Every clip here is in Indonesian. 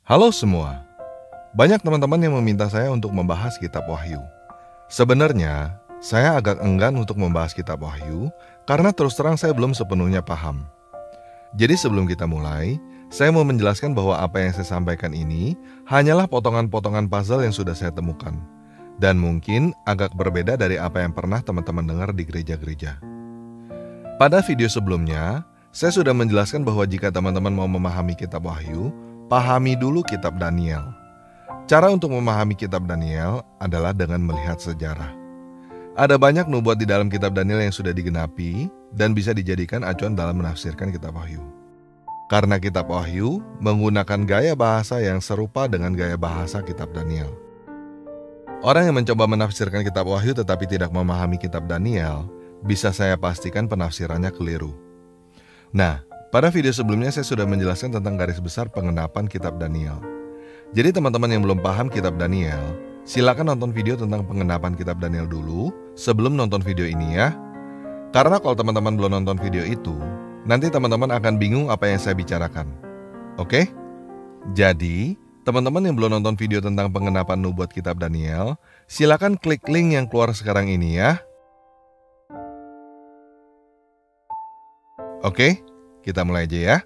Halo semua, banyak teman-teman yang meminta saya untuk membahas kitab Wahyu. Sebenarnya, saya agak enggan untuk membahas kitab Wahyu karena terus terang saya belum sepenuhnya paham. Jadi sebelum kita mulai, saya mau menjelaskan bahwa apa yang saya sampaikan ini hanyalah potongan-potongan puzzle yang sudah saya temukan. Dan mungkin agak berbeda dari apa yang pernah teman-teman dengar di gereja-gereja. Pada video sebelumnya, saya sudah menjelaskan bahwa jika teman-teman mau memahami kitab Wahyu, pahami dulu kitab Daniel. Cara untuk memahami kitab Daniel adalah dengan melihat sejarah. Ada banyak nubuat di dalam kitab Daniel yang sudah digenapi dan bisa dijadikan acuan dalam menafsirkan kitab Wahyu. Karena kitab Wahyu menggunakan gaya bahasa yang serupa dengan gaya bahasa kitab Daniel. Orang yang mencoba menafsirkan kitab Wahyu tetapi tidak memahami kitab Daniel, bisa saya pastikan penafsirannya keliru. Nah, pada video sebelumnya saya sudah menjelaskan tentang garis besar pengenapan kitab Daniel. Jadi teman-teman yang belum paham kitab Daniel, silakan nonton video tentang pengenapan kitab Daniel dulu sebelum nonton video ini ya. Karena kalau teman-teman belum nonton video itu, nanti teman-teman akan bingung apa yang saya bicarakan. Oke? Jadi, teman-teman yang belum nonton video tentang pengenapan nubuat kitab Daniel, silakan klik link yang keluar sekarang ini ya. Oke, kita mulai aja ya.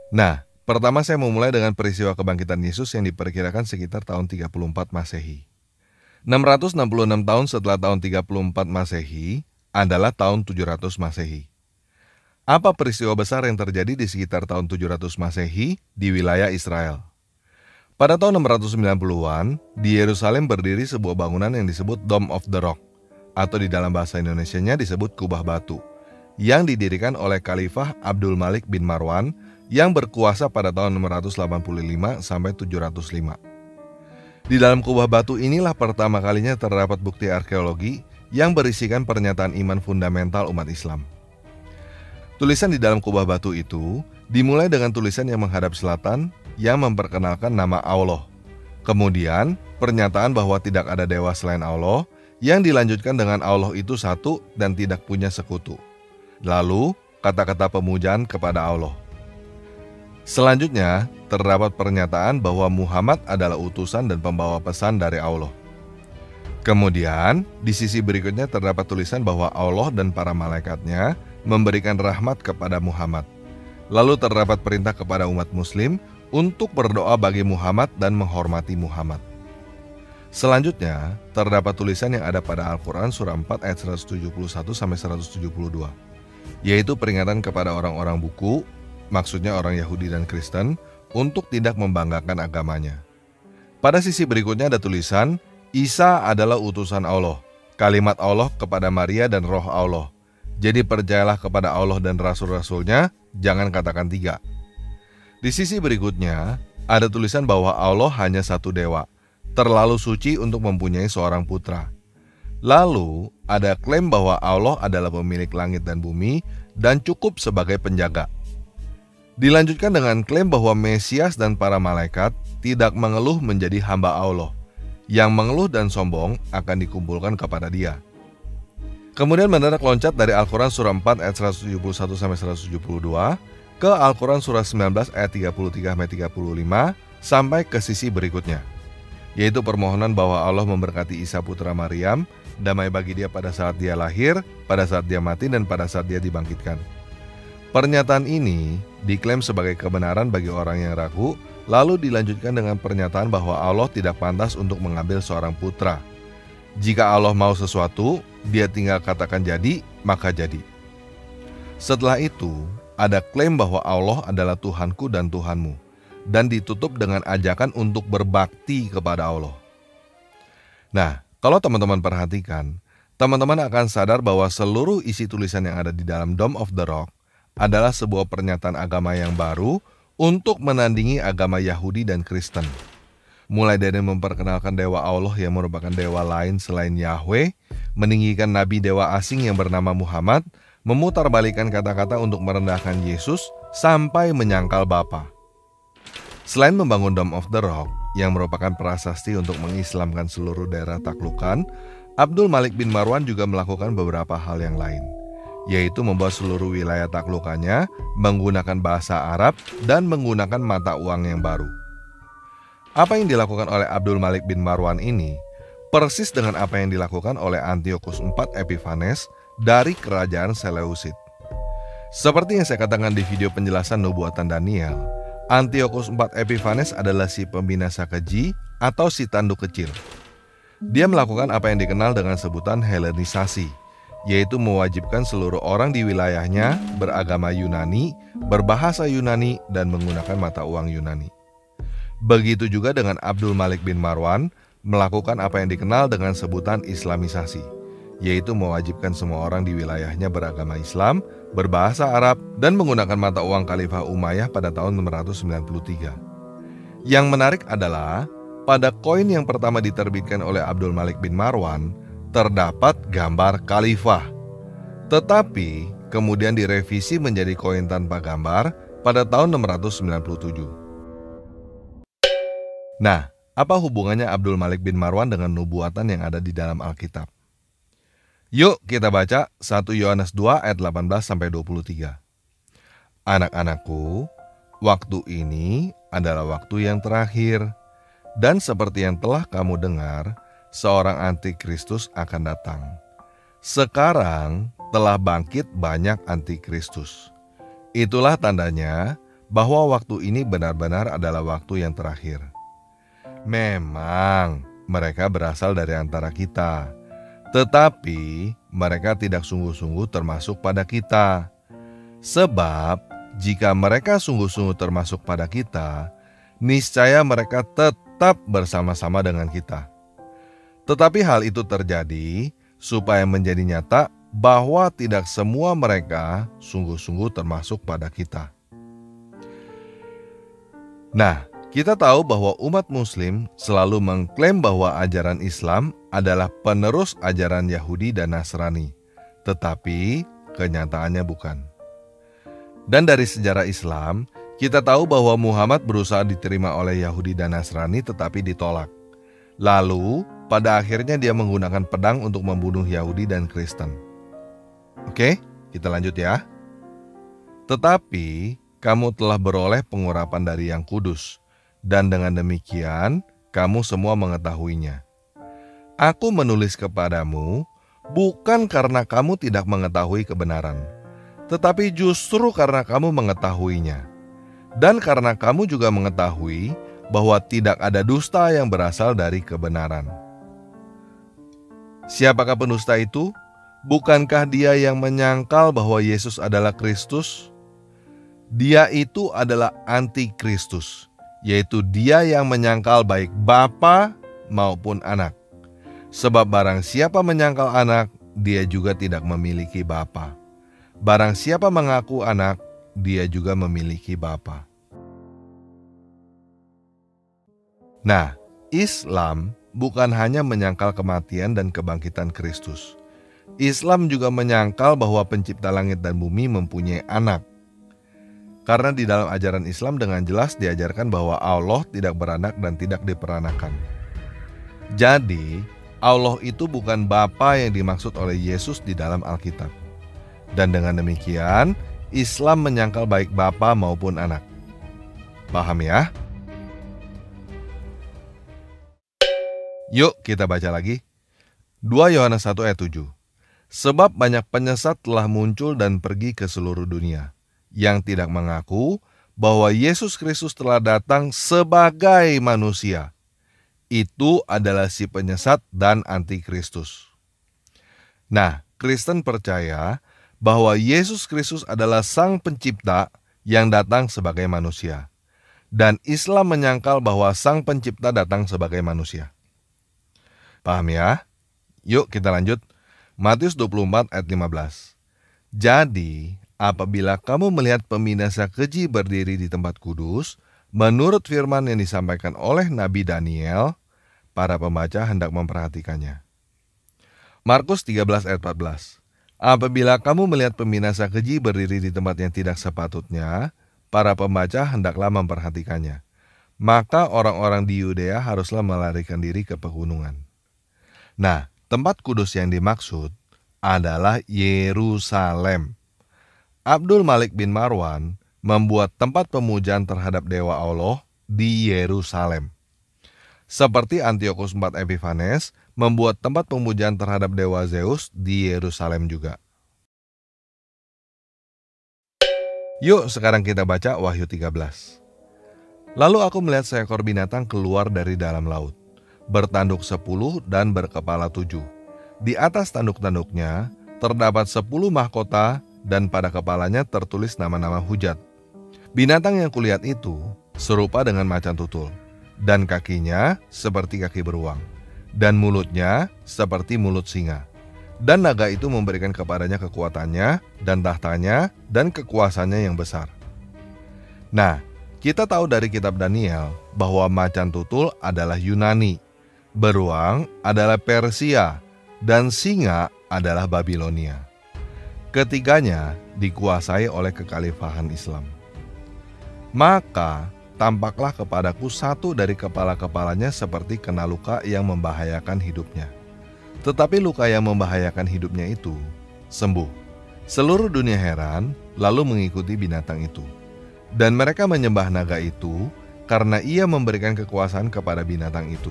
Nah, pertama saya mau mulai dengan peristiwa kebangkitan Yesus yang diperkirakan sekitar tahun 34 Masehi. 666 tahun setelah tahun 34 Masehi adalah tahun 700 Masehi. Apa peristiwa besar yang terjadi di sekitar tahun 700 Masehi di wilayah Israel? Pada tahun 690-an, di Yerusalem berdiri sebuah bangunan yang disebut Dome of the Rock, atau di dalam bahasa Indonesianya disebut Kubah Batu, yang didirikan oleh Khalifah Abdul Malik bin Marwan yang berkuasa pada tahun 685 sampai 705. Di dalam kubah batu inilah pertama kalinya terdapat bukti arkeologi yang berisikan pernyataan iman fundamental umat Islam. Tulisan di dalam kubah batu itu dimulai dengan tulisan yang menghadap selatan yang memperkenalkan nama Allah. Kemudian, pernyataan bahwa tidak ada dewa selain Allah yang dilanjutkan dengan Allah itu satu dan tidak punya sekutu. Lalu, kata-kata pemujaan kepada Allah. Selanjutnya, terdapat pernyataan bahwa Muhammad adalah utusan dan pembawa pesan dari Allah. Kemudian, di sisi berikutnya terdapat tulisan bahwa Allah dan para malaikatnya memberikan rahmat kepada Muhammad. Lalu terdapat perintah kepada umat muslim untuk berdoa bagi Muhammad dan menghormati Muhammad. Selanjutnya, terdapat tulisan yang ada pada Al-Quran surah 4 ayat 171-172, yaitu peringatan kepada orang-orang buku, maksudnya orang Yahudi dan Kristen, untuk tidak membanggakan agamanya. Pada sisi berikutnya ada tulisan, Isa adalah utusan Allah, kalimat Allah kepada Maria dan roh Allah. Jadi percayalah kepada Allah dan rasul-rasulnya, jangan katakan tiga. Di sisi berikutnya, ada tulisan bahwa Allah hanya satu dewa, terlalu suci untuk mempunyai seorang putra. Lalu, ada klaim bahwa Allah adalah pemilik langit dan bumi dan cukup sebagai penjaga. Dilanjutkan dengan klaim bahwa Mesias dan para malaikat tidak mengeluh menjadi hamba Allah. Yang mengeluh dan sombong akan dikumpulkan kepada Dia. Kemudian mendadak loncat dari Al-Quran surah 4 ayat 171-172 ke Al-Quran surah 19 ayat 33-35 sampai ke sisi berikutnya, yaitu permohonan bahwa Allah memberkati Isa putra Maryam, damai bagi dia pada saat dia lahir, pada saat dia mati, dan pada saat dia dibangkitkan. Pernyataan ini diklaim sebagai kebenaran bagi orang yang ragu, lalu dilanjutkan dengan pernyataan bahwa Allah tidak pantas untuk mengambil seorang putra. Jika Allah mau sesuatu, Dia tinggal katakan jadi, maka jadi. Setelah itu, ada klaim bahwa Allah adalah Tuhanku dan Tuhanmu, dan ditutup dengan ajakan untuk berbakti kepada Allah. Nah, kalau teman-teman perhatikan, teman-teman akan sadar bahwa seluruh isi tulisan yang ada di dalam Dome of the Rock adalah sebuah pernyataan agama yang baru untuk menandingi agama Yahudi dan Kristen. Mulai dari memperkenalkan dewa Allah yang merupakan dewa lain selain Yahweh, meninggikan nabi dewa asing yang bernama Muhammad, memutarbalikkan kata-kata untuk merendahkan Yesus, sampai menyangkal Bapa. Selain membangun Dome of the Rock, yang merupakan prasasti untuk mengislamkan seluruh daerah taklukan, Abdul Malik bin Marwan juga melakukan beberapa hal yang lain, yaitu membuat seluruh wilayah taklukannya menggunakan bahasa Arab dan menggunakan mata uang yang baru. Apa yang dilakukan oleh Abdul Malik bin Marwan ini persis dengan apa yang dilakukan oleh Antiochus IV Epiphanes dari kerajaan Seleucid. Seperti yang saya katakan di video penjelasan nubuatan Daniel, Antiochus IV Epiphanes adalah si pembinasa keji atau si tanduk kecil. Dia melakukan apa yang dikenal dengan sebutan Helenisasi, yaitu mewajibkan seluruh orang di wilayahnya beragama Yunani, berbahasa Yunani, dan menggunakan mata uang Yunani. Begitu juga dengan Abdul Malik bin Marwan melakukan apa yang dikenal dengan sebutan Islamisasi, yaitu mewajibkan semua orang di wilayahnya beragama Islam, berbahasa Arab, dan menggunakan mata uang Khalifah Umayyah pada tahun 693. Yang menarik adalah, pada koin yang pertama diterbitkan oleh Abdul Malik bin Marwan, terdapat gambar Khalifah. Tetapi, kemudian direvisi menjadi koin tanpa gambar pada tahun 697. Nah, apa hubungannya Abdul Malik bin Marwan dengan nubuatan yang ada di dalam Alkitab? Yuk kita baca 1 Yohanes 2 ayat 18-23. Anak-anakku, waktu ini adalah waktu yang terakhir, dan seperti yang telah kamu dengar, seorang antikristus akan datang. Sekarang telah bangkit banyak antikristus. Itulah tandanya bahwa waktu ini benar-benar adalah waktu yang terakhir. Memang mereka berasal dari antara kita, tetapi mereka tidak sungguh-sungguh termasuk pada kita. Sebab jika mereka sungguh-sungguh termasuk pada kita, niscaya mereka tetap bersama-sama dengan kita. Tetapi hal itu terjadi supaya menjadi nyata bahwa tidak semua mereka sungguh-sungguh termasuk pada kita. Nah, kita tahu bahwa umat Muslim selalu mengklaim bahwa ajaran Islam adalah penerus ajaran Yahudi dan Nasrani, tetapi kenyataannya bukan. Dan dari sejarah Islam, kita tahu bahwa Muhammad berusaha diterima oleh Yahudi dan Nasrani tetapi ditolak. Lalu, pada akhirnya dia menggunakan pedang untuk membunuh Yahudi dan Kristen. Oke, kita lanjut ya. Tetapi, kamu telah beroleh pengurapan dari Yang Kudus, dan dengan demikian, kamu semua mengetahuinya. Aku menulis kepadamu, bukan karena kamu tidak mengetahui kebenaran, tetapi justru karena kamu mengetahuinya. Dan karena kamu juga mengetahui bahwa tidak ada dusta yang berasal dari kebenaran. Siapakah pendusta itu? Bukankah dia yang menyangkal bahwa Yesus adalah Kristus? Dia itu adalah antikristus, yaitu dia yang menyangkal baik Bapa maupun Anak. Sebab barang siapa menyangkal Anak, dia juga tidak memiliki Bapa. Barang siapa mengaku Anak, dia juga memiliki Bapa. Nah, Islam bukan hanya menyangkal kematian dan kebangkitan Kristus. Islam juga menyangkal bahwa pencipta langit dan bumi mempunyai anak. Karena di dalam ajaran Islam dengan jelas diajarkan bahwa Allah tidak beranak dan tidak diperanakan. Jadi, Allah itu bukan Bapa yang dimaksud oleh Yesus di dalam Alkitab. Dan dengan demikian, Islam menyangkal baik Bapa maupun Anak. Paham ya? Yuk kita baca lagi. 2 Yohanes 1 ayat 7. Sebab banyak penyesat telah muncul dan pergi ke seluruh dunia, yang tidak mengaku bahwa Yesus Kristus telah datang sebagai manusia. Itu adalah si penyesat dan antikristus. Nah, Kristen percaya bahwa Yesus Kristus adalah Sang Pencipta yang datang sebagai manusia. Dan Islam menyangkal bahwa Sang Pencipta datang sebagai manusia. Paham ya? Yuk kita lanjut. Matius 24 ayat 15. Jadi, apabila kamu melihat pembinasa keji berdiri di tempat kudus, menurut firman yang disampaikan oleh Nabi Daniel, para pembaca hendak memperhatikannya. Markus 13 ayat 14. Apabila kamu melihat pembinasa keji berdiri di tempat yang tidak sepatutnya, para pembaca hendaklah memperhatikannya. maka orang-orang di Yudea haruslah melarikan diri ke pegunungan. Nah, tempat kudus yang dimaksud adalah Yerusalem. Abdul Malik bin Marwan membuat tempat pemujaan terhadap Dewa Allah di Yerusalem. Seperti Antiochus IV Epiphanes membuat tempat pemujaan terhadap Dewa Zeus di Yerusalem juga. Yuk sekarang kita baca Wahyu 13. Lalu aku melihat seekor binatang keluar dari dalam laut, bertanduk 10 dan berkepala 7. Di atas tanduk-tanduknya terdapat 10 mahkota dan pada kepalanya tertulis nama-nama hujat. Binatang yang kulihat itu serupa dengan macan tutul, dan kakinya seperti kaki beruang, dan mulutnya seperti mulut singa. Dan naga itu memberikan kepadanya kekuatannya dan tahtanya dan kekuasaannya yang besar. Nah, kita tahu dari kitab Daniel bahwa macan tutul adalah Yunani, beruang adalah Persia, dan singa adalah Babilonia. Ketiganya dikuasai oleh kekhalifahan Islam. Maka tampaklah kepadaku satu dari kepala-kepalanya seperti kena luka yang membahayakan hidupnya. Tetapi luka yang membahayakan hidupnya itu sembuh. Seluruh dunia heran lalu mengikuti binatang itu. Dan mereka menyembah naga itu karena ia memberikan kekuasaan kepada binatang itu.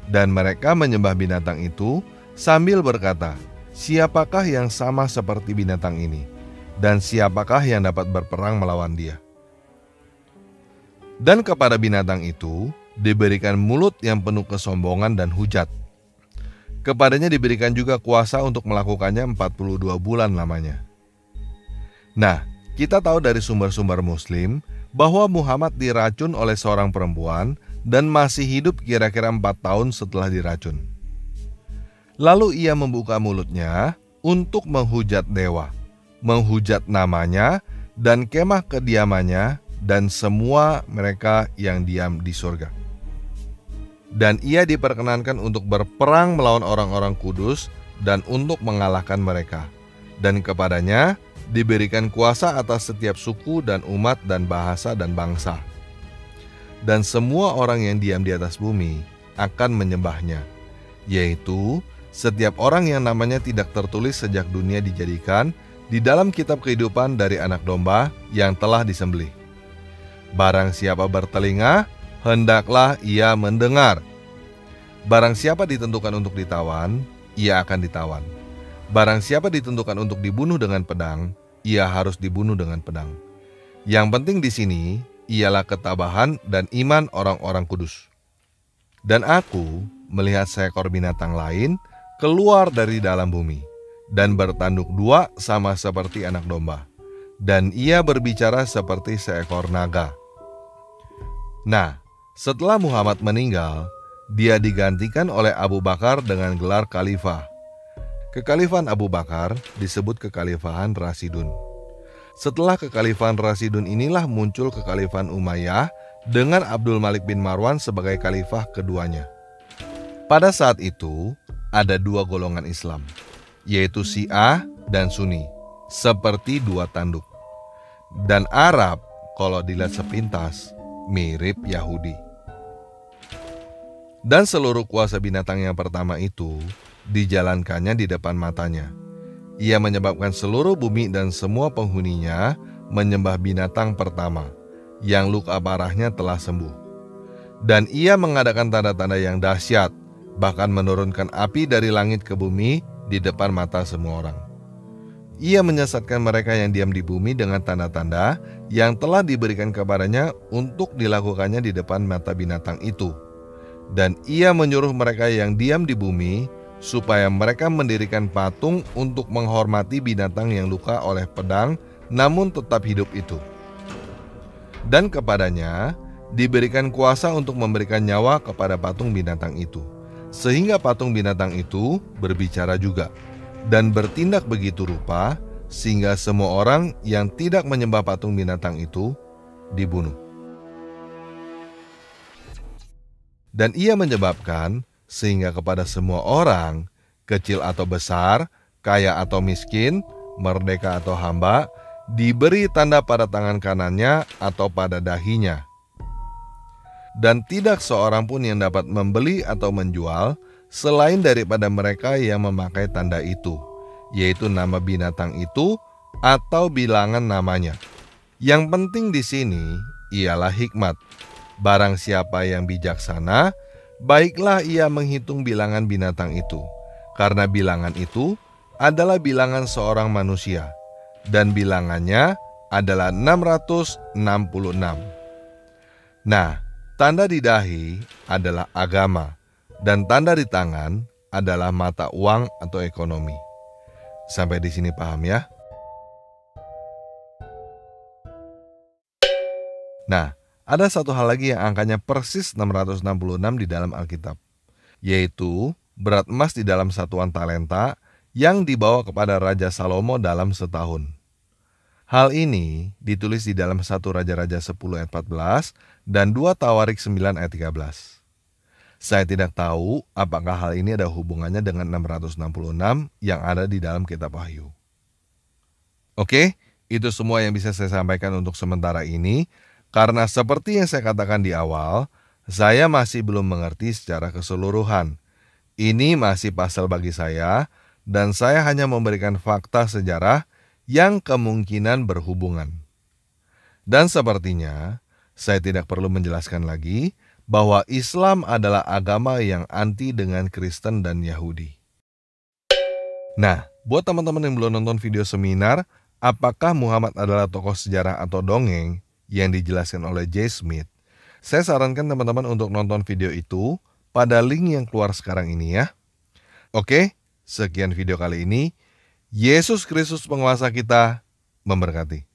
Dan mereka menyembah binatang itu sambil berkata, "Siapakah yang sama seperti binatang ini? Dan siapakah yang dapat berperang melawan dia?" Dan kepada binatang itu diberikan mulut yang penuh kesombongan dan hujat. Kepadanya diberikan juga kuasa untuk melakukannya 42 bulan lamanya. Nah, kita tahu dari sumber-sumber Muslim bahwa Muhammad diracun oleh seorang perempuan dan masih hidup kira-kira 4 tahun setelah diracun. Lalu ia membuka mulutnya untuk menghujat dewa, menghujat namanya dan kemah kediamannya dan semua mereka yang diam di surga. Dan ia diperkenankan untuk berperang melawan orang-orang kudus dan untuk mengalahkan mereka. Dan kepadanya diberikan kuasa atas setiap suku dan umat dan bahasa dan bangsa. Dan semua orang yang diam di atas bumi akan menyembahnya, yaitu setiap orang yang namanya tidak tertulis sejak dunia dijadikan di dalam kitab kehidupan dari anak domba yang telah disembelih. Barang siapa bertelinga, hendaklah ia mendengar. Barang siapa ditentukan untuk ditawan, ia akan ditawan. Barang siapa ditentukan untuk dibunuh dengan pedang, ia harus dibunuh dengan pedang. Yang penting di sini ialah ketabahan dan iman orang-orang kudus. Dan aku melihat seekor binatang lain keluar dari dalam bumi dan bertanduk 2 sama seperti anak domba. Dan ia berbicara seperti seekor naga. Nah, setelah Muhammad meninggal, dia digantikan oleh Abu Bakar dengan gelar khalifah. Kekhalifahan Abu Bakar disebut kekhalifahan Rasidun. Setelah kekhalifahan Rasidun inilah muncul kekhalifahan Umayyah dengan Abdul Malik bin Marwan sebagai khalifah keduanya. Pada saat itu, ada 2 golongan Islam, yaitu Syiah dan Sunni, seperti 2 tanduk. Dan Arab, kalau dilihat sepintas, mirip Yahudi. Dan seluruh kuasa binatang yang pertama itu dijalankannya di depan matanya. Ia menyebabkan seluruh bumi dan semua penghuninya menyembah binatang pertama, yang luka parahnya telah sembuh. Dan ia mengadakan tanda-tanda yang dahsyat, bahkan menurunkan api dari langit ke bumi di depan mata semua orang. Ia menyesatkan mereka yang diam di bumi dengan tanda-tanda yang telah diberikan kepadanya untuk dilakukannya di depan mata binatang itu. Dan ia menyuruh mereka yang diam di bumi supaya mereka mendirikan patung untuk menghormati binatang yang luka oleh pedang namun tetap hidup itu. Dan kepadanya diberikan kuasa untuk memberikan nyawa kepada patung binatang itu, sehingga patung binatang itu berbicara juga dan bertindak begitu rupa sehingga semua orang yang tidak menyembah patung binatang itu dibunuh. Dan ia menyebabkan sehingga kepada semua orang, kecil atau besar, kaya atau miskin, merdeka atau hamba, diberi tanda pada tangan kanannya atau pada dahinya. dan tidak seorang pun yang dapat membeli atau menjual selain daripada mereka yang memakai tanda itu, yaitu nama binatang itu atau bilangan namanya. Yang penting di sini ialah hikmat. Barang siapa yang bijaksana, baiklah ia menghitung bilangan binatang itu, karena bilangan itu adalah bilangan seorang manusia, dan bilangannya adalah 666. Nah, tanda di dahi adalah agama, dan tanda di tangan adalah mata uang atau ekonomi. Sampai di sini paham ya? Nah, ada satu hal lagi yang angkanya persis 666 di dalam Alkitab, yaitu berat emas di dalam satuan talenta yang dibawa kepada Raja Salomo dalam setahun. Hal ini ditulis di dalam 1 Raja-Raja 10 ayat 14 dan 2 Tawarik 9 ayat 13. Saya tidak tahu apakah hal ini ada hubungannya dengan 666 yang ada di dalam kitab Wahyu. Oke, itu semua yang bisa saya sampaikan untuk sementara ini, karena seperti yang saya katakan di awal, saya masih belum mengerti secara keseluruhan. Ini masih pasal bagi saya, dan saya hanya memberikan fakta sejarah yang kemungkinan berhubungan. Dan sepertinya, saya tidak perlu menjelaskan lagi bahwa Islam adalah agama yang anti dengan Kristen dan Yahudi. Nah, buat teman-teman yang belum nonton video seminar, apakah Muhammad adalah tokoh sejarah atau dongeng yang dijelaskan oleh J. Smith, saya sarankan teman-teman untuk nonton video itu pada link yang keluar sekarang ini ya. Oke, sekian video kali ini. Yesus Kristus penguasa kita memberkati.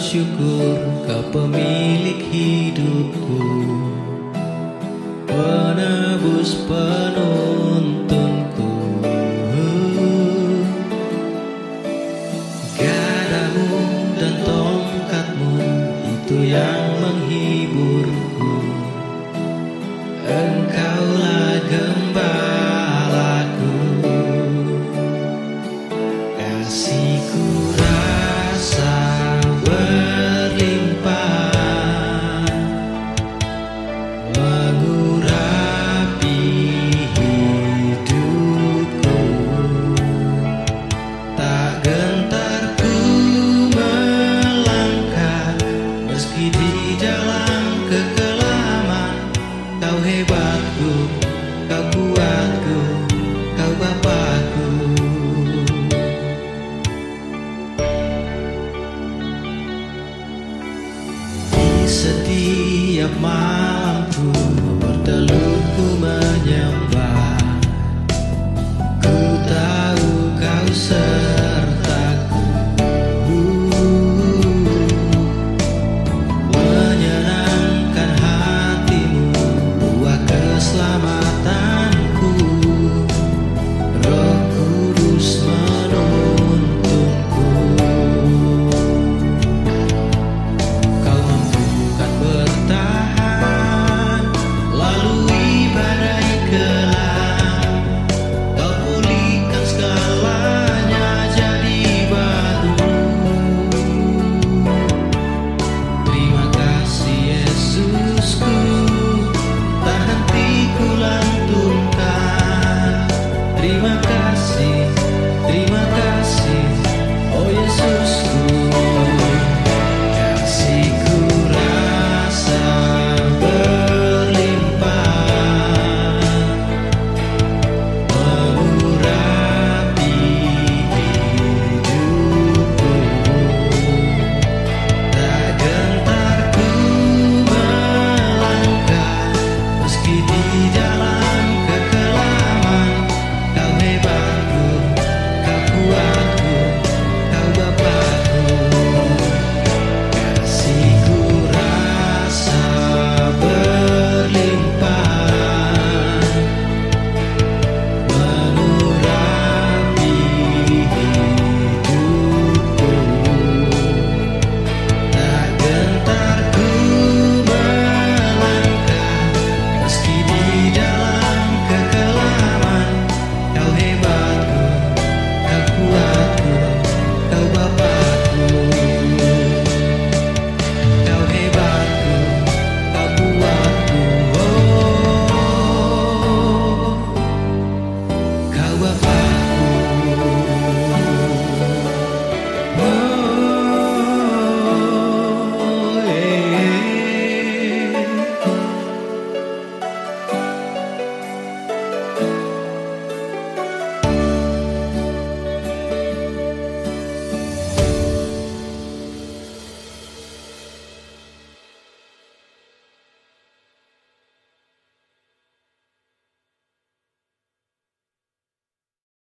Bersyukur Kau pemilik hidupku, penebus penuntunku. Gadamu dan tongkatmu itu yang menghiburku. Engkaulah gembalaku, kasihku rasa berlimpah, mengurapi hidupku. Tak gentar ku melangkah, meski di dalam kekelaman. Kau hebatku, kau kuatku, kau Bapakku. Setiap malamku bertelut ku